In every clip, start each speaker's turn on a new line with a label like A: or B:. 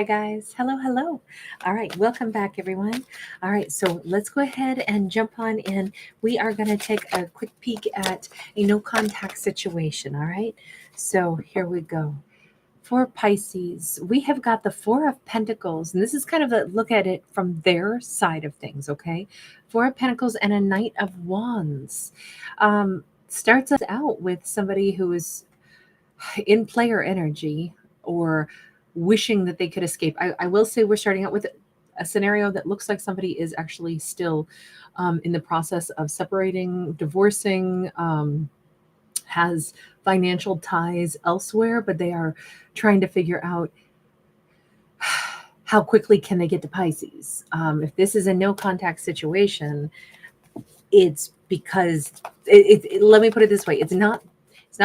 A: Hi guys. Hello, hello. All right, welcome back everyone. All right, so let's go ahead and jump on in. We are going to take a quick peek at a no contact situation, all right? So, here we go. For Pisces, we have got the 4 of Pentacles, and this is kind of a look at it from their side of things, okay? 4 of Pentacles and a Knight of Wands. Starts us out with somebody who is in player energy or wishing that they could escape. I will say we're starting out with a scenario that looks like somebody is actually still in the process of separating, divorcing, has financial ties elsewhere, but they are trying to figure out how quickly can they get to Pisces. If this is a no contact situation, it's because let me put it this way: it's not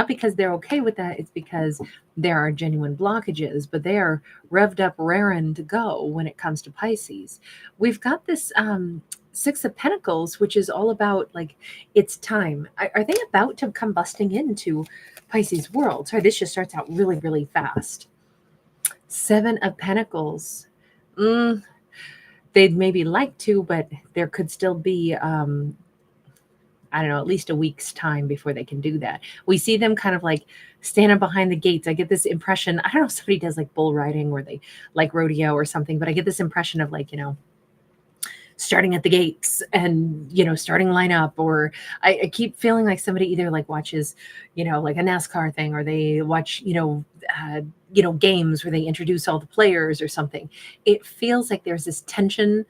A: because they're okay with that. It's because there are genuine blockages, but they are revved up, raring to go when it comes to Pisces. We've got this 6 of Pentacles, which is all about like it's time. Are they about to come busting into Pisces world? Sorry, this just starts out really, really fast. 7 of Pentacles. Mm, they'd maybe like to, but there could still be I don't know, at least a week's time before they can do that. We see them kind of like standing behind the gates. I get this impression. I don't know if somebody does like bull riding or they like rodeo or something, but I get this impression of like, starting at the gates and, starting line up. Or I keep feeling like somebody either like watches, like a NASCAR thing, or they watch, games where they introduce all the players or something. It feels like there's this tension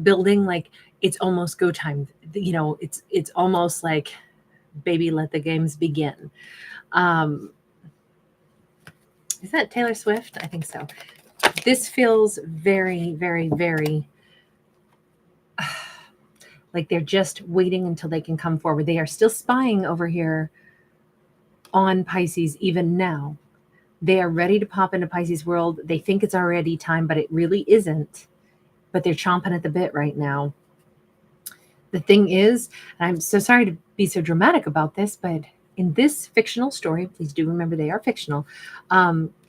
A: building, like it's almost go time. It's almost like, baby, let the games begin. Um, is that Taylor Swift? I think so. This feels very, very, very like they're just waiting until they can come forward. They are still spying over here on Pisces even now. They are ready to pop into Pisces world. They think it's already time, but it really isn't. But they're chomping at the bit right now. The thing is, and I'm so sorry to be so dramatic about this, but in this fictional story, please do remember they are fictional.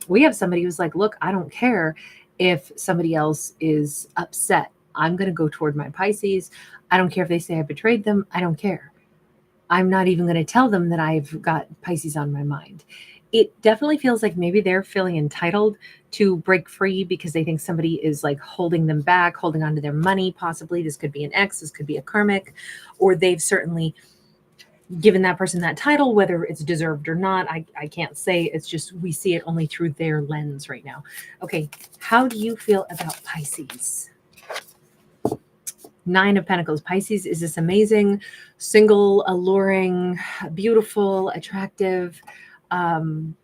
A: We have somebody who's like, look, I don't care if somebody else is upset. I'm going to go toward my Pisces. I don't care if they say I betrayed them. I don't care. I'm not even going to tell them that I've got Pisces on my mind. It definitely feels like maybe they're feeling entitled to break free because they think somebody is like holding them back, holding on to their money. Possibly this could be an ex, this could be a karmic, or they've certainly given that person that title, whether it's deserved or not. I can't say. It's just we see it only through their lens right now. Okay, how do you feel about Pisces? 9 of Pentacles. Pisces is this amazing, single, alluring, beautiful, attractive, um,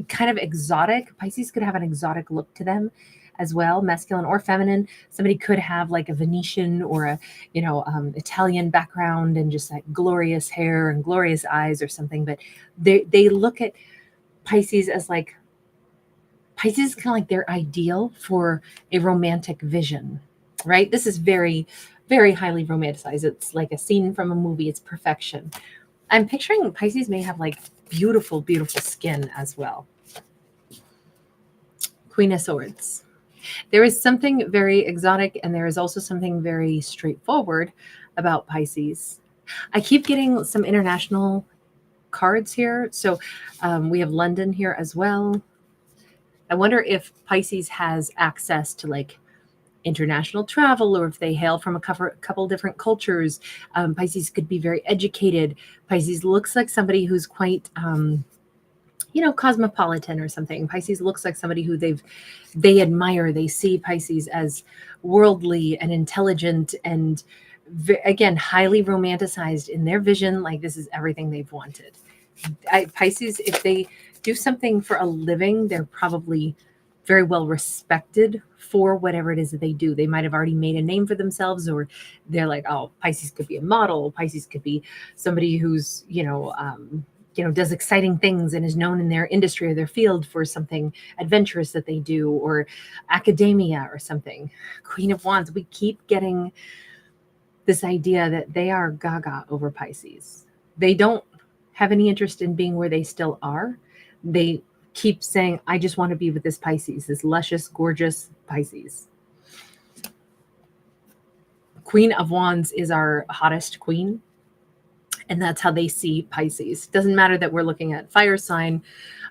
A: kind of exotic. Pisces could have an exotic look to them as well, masculine or feminine. Somebody could have like a Venetian or a, Italian background and just like glorious hair and glorious eyes or something. But they look at Pisces as like, Pisces is kind of like their ideal for a romantic vision, right? This is very, very highly romanticized. It's like a scene from a movie. It's perfection. I'm picturing Pisces may have like beautiful, beautiful skin as well. Queen of Swords. There is something very exotic and there is also something very straightforward about Pisces. I keep getting some international cards here. So we have London here as well. I wonder if Pisces has access to like international travel, or if they hail from a couple different cultures. Pisces could be very educated. Pisces looks like somebody who's quite, cosmopolitan or something. Pisces looks like somebody who they admire. They see Pisces as worldly and intelligent and again, highly romanticized in their vision. Like this is everything they've wanted. Pisces, if they do something for a living, they're probably very well respected for whatever it is that they do. They might have already made a name for themselves, or they're like, oh, Pisces could be a model. Pisces could be somebody who's, does exciting things and is known in their industry or their field for something adventurous that they do, or academia or something. Queen of Wands, we keep getting this idea that they are gaga over Pisces. They don't have any interest in being where they still are. They keep saying, I just want to be with this Pisces, this luscious, gorgeous Pisces. Queen of Wands is our hottest queen. And that's how they see Pisces. Doesn't matter that we're looking at fire sign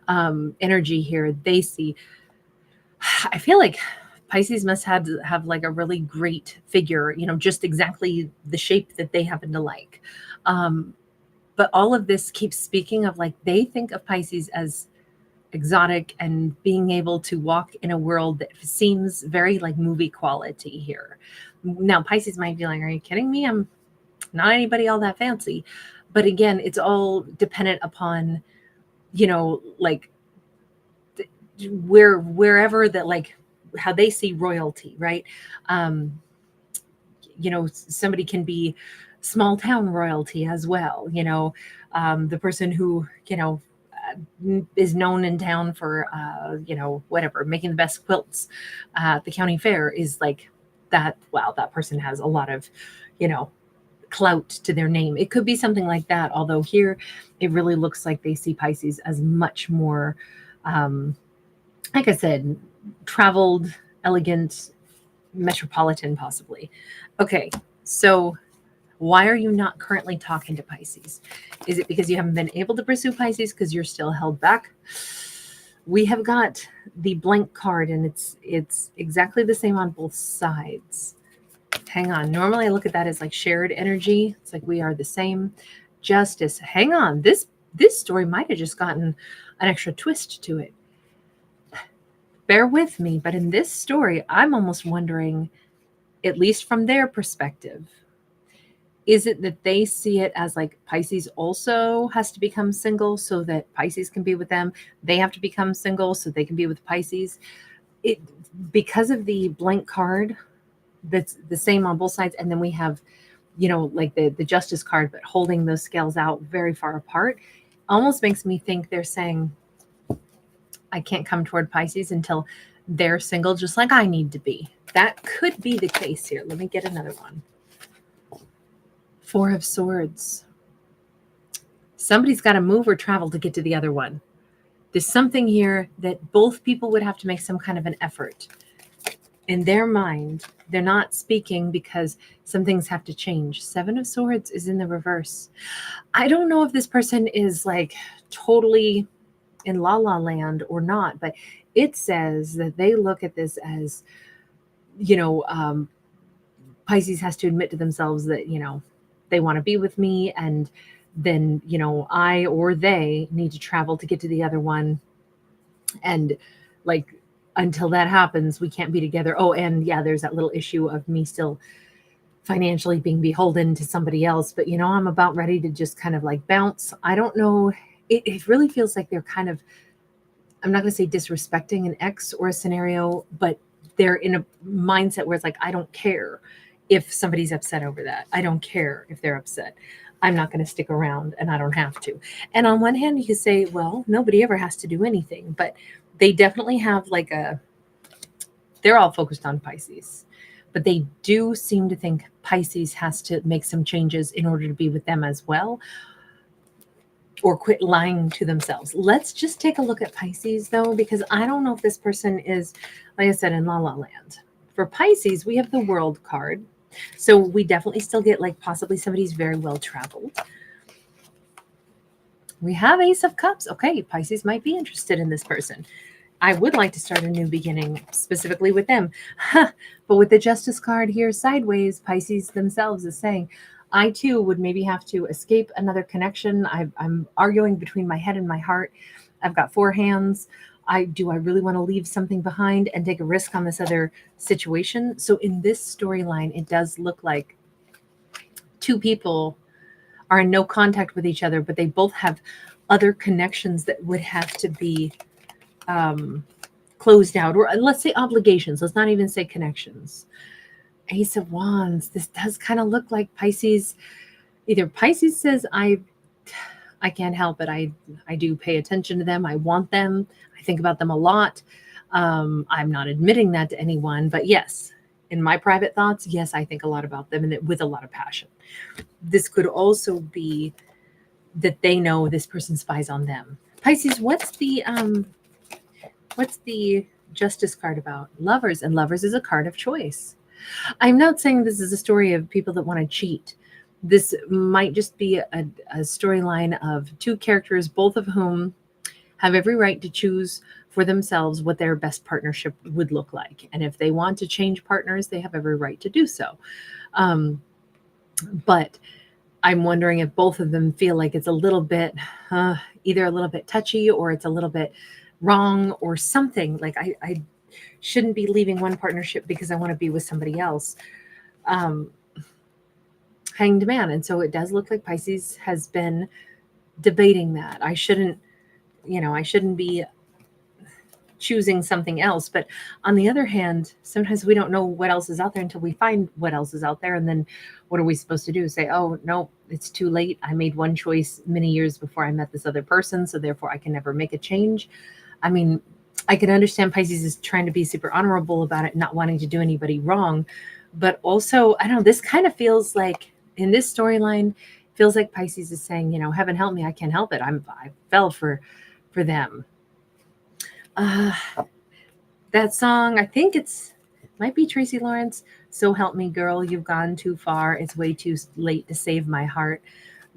A: energy here. They see, I feel like Pisces must have like a really great figure, just exactly the shape that they happen to like. But all of this keeps speaking of like, they think of Pisces as exotic and being able to walk in a world that seems very like movie quality here. Now, Pisces might be like, are you kidding me? I'm not anybody all that fancy. But again, it's all dependent upon, like wherever that, like how they see royalty, right? Somebody can be small town royalty as well. The person who, is known in town for, whatever, making the best quilts at the county fair is like that. Wow, that person has a lot of, clout to their name. It could be something like that. Although here, it really looks like they see Pisces as much more, like I said, traveled, elegant, metropolitan, possibly. Okay, so why are you not currently talking to Pisces? Is it because you haven't been able to pursue Pisces because you're still held back? We have got the blank card, and it's exactly the same on both sides. Hang on. Normally I look at that as like shared energy. It's like we are the same. Justice. Hang on. This story might have just gotten an extra twist to it. Bear with me, but in this story, I'm almost wondering, at least from their perspective, is it that they see it as like Pisces also has to become single so that Pisces can be with them? They have to become single so they can be with Pisces. Because of the blank card, that's the same on both sides. And then we have, like the Justice card, but holding those scales out very far apart, almost makes me think they're saying, I can't come toward Pisces until they're single, just like I need to be. That could be the case here. Let me get another one. Four of Swords. Somebody's got to move or travel to get to the other one. There's something here that both people would have to make some kind of an effort. In their mind, they're not speaking because some things have to change. Seven of Swords is in the reverse. I don't know if this person is like totally in la la land or not, but it says that they look at this as, Pisces has to admit to themselves that, they want to be with me. And then, I or they need to travel to get to the other one. And like, until that happens, we can't be together. Oh, and yeah, there's that little issue of me still financially being beholden to somebody else. But, I'm about ready to just kind of like bounce. I don't know. It really feels like they're kind of, I'm not going to say disrespecting an ex or a scenario, but they're in a mindset where it's like, I don't care if somebody's upset over that. I don't care if they're upset. I'm not going to stick around and I don't have to. And on one hand, you could say, well, nobody ever has to do anything, but they definitely have like they're all focused on Pisces, but they do seem to think Pisces has to make some changes in order to be with them as well, or quit lying to themselves. Let's just take a look at Pisces though, because I don't know if this person is, like I said, in la la land. For Pisces, we have the World card. So we definitely still get like possibly somebody's very well traveled. We have Ace of Cups. Okay, Pisces might be interested in this person. I would like to start a new beginning specifically with them. But with the Justice card here sideways, Pisces themselves is saying, I too would maybe have to escape another connection. I'm arguing between my head and my heart. I've got four hands. Do I really want to leave something behind and take a risk on this other situation? So in this storyline, it does look like two people are in no contact with each other, but they both have other connections that would have to be closed out, or let's say obligations. Let's not even say connections. Ace of Wands. This does kind of look like Pisces. Either Pisces says, I can't help it. I do pay attention to them. I want them. I think about them a lot. I'm not admitting that to anyone, but yes, in my private thoughts, yes, I think a lot about them, and with a lot of passion. This could also be that they know this person spies on them. Pisces, what's the What's the Justice card about? Lovers, and Lovers is a card of choice. I'm not saying this is a story of people that want to cheat. This might just be a storyline of two characters, both of whom have every right to choose for themselves what their best partnership would look like. And if they want to change partners, they have every right to do so. But I'm wondering if both of them feel like it's a little bit, either a little bit touchy or it's a little bit wrong or something. Like I shouldn't be leaving one partnership because I want to be with somebody else. Hanged Man. And so it does look like Pisces has been debating that. I shouldn't be choosing something else. But on the other hand, sometimes we don't know what else is out there until we find what else is out there. And then what are we supposed to do? Say, oh, no, it's too late. I made one choice many years before I met this other person, so therefore I can never make a change. I mean, I can understand Pisces is trying to be super honorable about it, not wanting to do anybody wrong. But also, I don't know, this kind of feels like in this storyline, feels like Pisces is saying, heaven help me, I can't help it. I fell for them. That song, I think might be Tracy Lawrence. So help me, girl, you've gone too far. It's way too late to save my heart.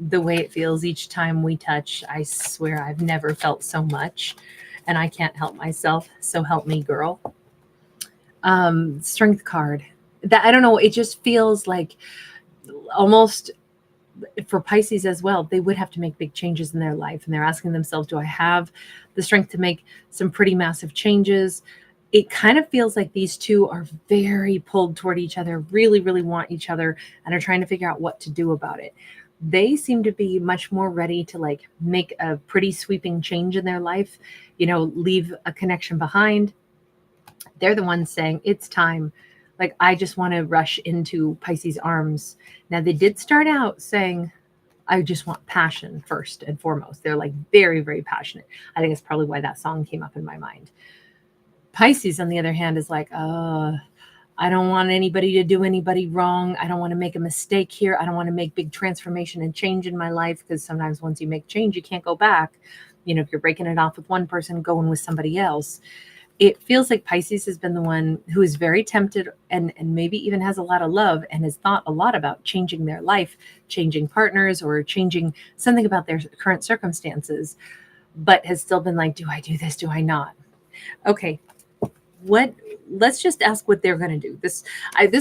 A: The way it feels each time we touch, I swear I've never felt so much, and I can't help myself. So help me, girl. Strength card. That I don't know. It just feels like almost for Pisces as well, they would have to make big changes in their life. And they're asking themselves, do I have the strength to make some pretty massive changes? It kind of feels like these two are very pulled toward each other, really, really want each other, and are trying to figure out what to do about it. They seem to be much more ready to like make a pretty sweeping change in their life, leave a connection behind. They're the ones saying it's time. Like, I just want to rush into Pisces' arms. Now, they did start out saying, I just want passion first and foremost. They're like very, very passionate. I think it's probably why that song came up in my mind. Pisces, on the other hand, is like, I don't want anybody to do anybody wrong. I don't want to make a mistake here. I don't want to make big transformation and change in my life, because sometimes once you make change, you can't go back. If you're breaking it off with one person, going with somebody else. It feels like Pisces has been the one who is very tempted and maybe even has a lot of love and has thought a lot about changing their life, changing partners, or changing something about their current circumstances, but has still been like, do I do this? Do I not? Okay. Let's just ask what they're going to do. This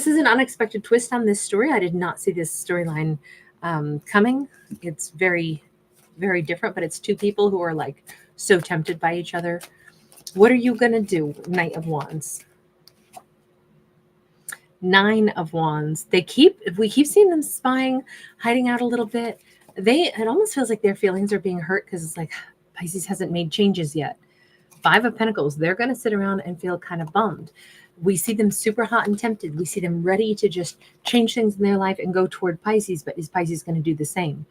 A: is an unexpected twist on this story. I did not see this storyline coming. It's very, very different, but it's two people who are like so tempted by each other. What are you going to do? Knight of Wands. 9 of Wands. If we keep seeing them spying, hiding out a little bit, it almost feels like their feelings are being hurt, because it's like Pisces hasn't made changes yet. 5 of Pentacles. They're going to sit around and feel kind of bummed. We see them super hot and tempted. We see them ready to just change things in their life and go toward Pisces, but is Pisces going to do the same?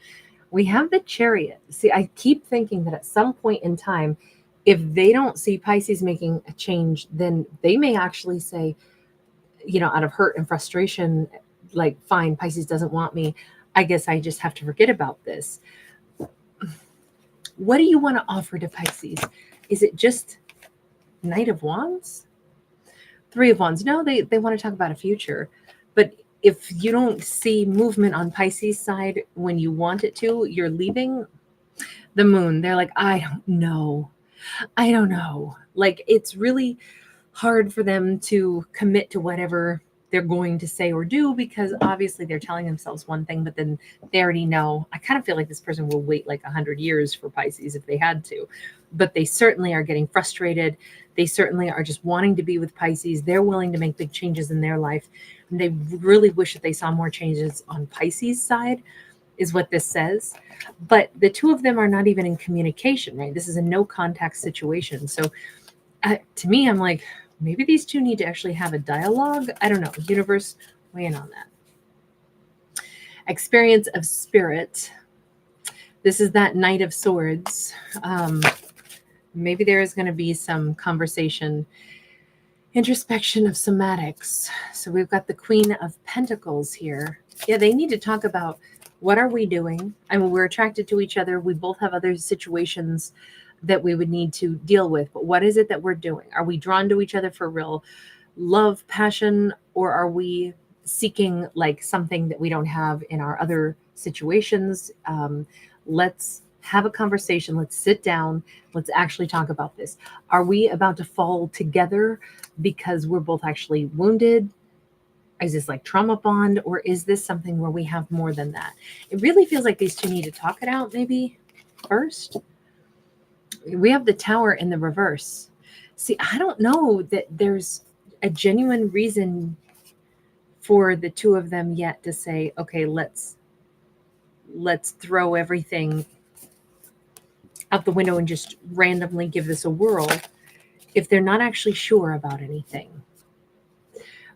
A: We have the Chariot. See, I keep thinking that at some point in time, if they don't see Pisces making a change, then they may actually say, out of hurt and frustration, like, fine, Pisces doesn't want me. I guess I just have to forget about this. What do you want to offer to Pisces? Is it just Knight of Wands? 3 of Wands. No, they want to talk about a future. But if you don't see movement on Pisces' side when you want it to, you're leaving. The Moon. They're like, I don't know. Like, it's really hard for them to commit to whatever they're going to say or do, because obviously they're telling themselves one thing, but then they already know. I kind of feel like this person will wait like 100 years for Pisces if they had to, but they certainly are getting frustrated. They certainly are just wanting to be with Pisces. They're willing to make big changes in their life, and they really wish that they saw more changes on Pisces' side, is what this says. But the two of them are not even in communication, right? This is a no contact situation. So to me, I'm like, maybe these two need to actually have a dialogue. I don't know. Universe, weigh in on that. Experience of spirit. This is that Knight of Swords. Maybe there is going to be some conversation, introspection of somatics. So we've got the Queen of Pentacles here. Yeah, they need to talk about, what are we doing? I mean, we're attracted to each other. We both have other situations that we would need to deal with. But what is it that we're doing? Are we drawn to each other for real love, passion, or are we seeking like something that we don't have in our other situations? Let's have a conversation. Let's sit down. Let's actually talk about this. Are we about to fall together because we're both actually wounded? Is this like trauma bond, or is this something where we have more than that? It really feels like these two need to talk it out maybe first. We have the Tower in the reverse. See, I don't know that there's a genuine reason for the two of them yet to say, okay, let's throw everything out the window and just randomly give this a whirl if they're not actually sure about anything.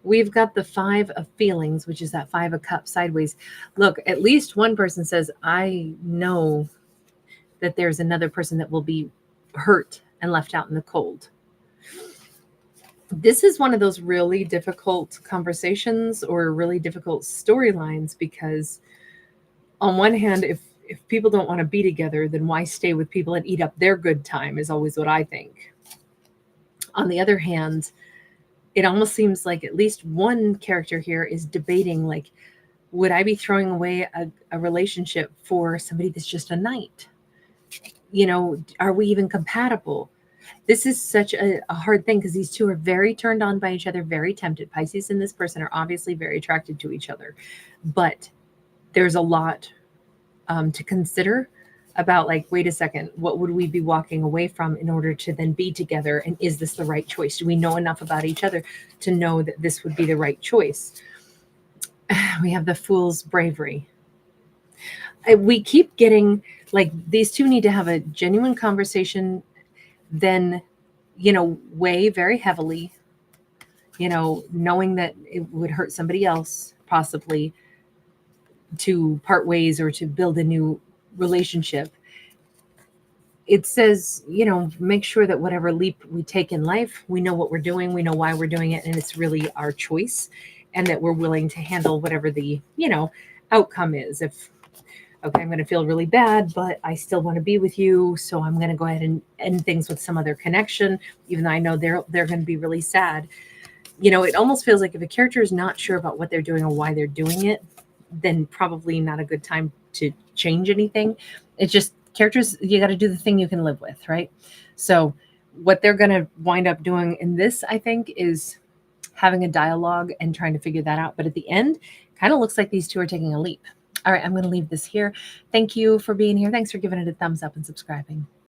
A: We've got the Five of Feelings, which is that Five of Cups sideways. Look, at least one person says, I know that there's another person that will be hurt and left out in the cold. This is one of those really difficult conversations or really difficult storylines, because on one hand, if people don't want to be together, then why stay with people and eat up their good time is always what I think. On the other hand, it almost seems like at least one character here is debating, like, would I be throwing away a relationship for somebody that's just a knight? You know, are we even compatible? This is such a hard thing because these two are very turned on by each other, very tempted. Pisces and this person are obviously very attracted to each other, but there's a lot to consider about, like, wait a second, what would we be walking away from in order to then be together? And is this the right choice? Do we know enough about each other to know that this would be the right choice? We have the Fool's bravery. We keep getting like these two need to have a genuine conversation, then, weigh very heavily, knowing that it would hurt somebody else possibly to part ways or to build a new relationship. It says, make sure that whatever leap we take in life, we know what we're doing, we know why we're doing it, and it's really our choice, and that we're willing to handle whatever the, outcome is. If, okay, I'm going to feel really bad, but I still want to be with you, so I'm going to go ahead and end things with some other connection, even though I know they're going to be really sad. It almost feels like if a character is not sure about what they're doing or why they're doing it, then probably not a good time to change anything. It's just characters, you got to do the thing you can live with, right? So what they're going to wind up doing in this, I think, is having a dialogue and trying to figure that out. But at the end, kind of looks like these two are taking a leap. All right, I'm going to leave this here. Thank you for being here. Thanks for giving it a thumbs up and subscribing.